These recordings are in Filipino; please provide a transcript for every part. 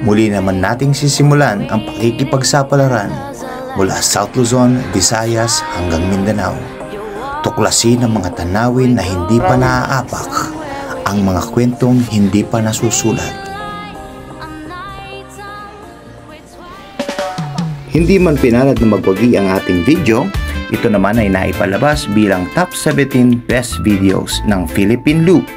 muli naman nating sisimulan ang pakikipagsapalaran mula South Luzon, Visayas hanggang Mindanao. Tuklasin ang mga tanawin na hindi pa naaapak, ang mga kwentong hindi pa nasusulat. Hindi man pinalad na magwagi ang ating video, ito naman ay naipalabas bilang Top 17 Best Videos ng Philippine Loop.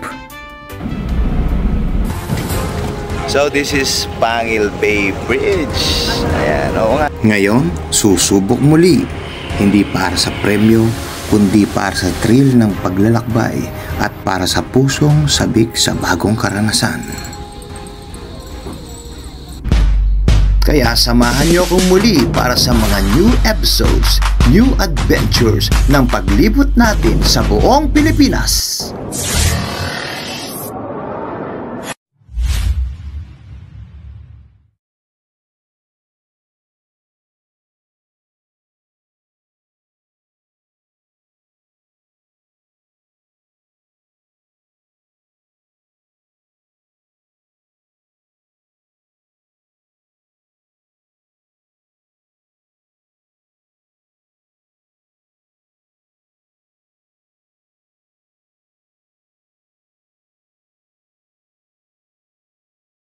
So this is Pangil Bay Bridge. Ayan, oo nga. Ngayon, susubok muli. Hindi para sa premyo, kundi para sa thrill ng paglalakbay at para sa pusong sabik sa bagong karanasan. Kaya samahan niyo akong muli para sa mga new episodes, new adventures ng paglibot natin sa buong Pilipinas.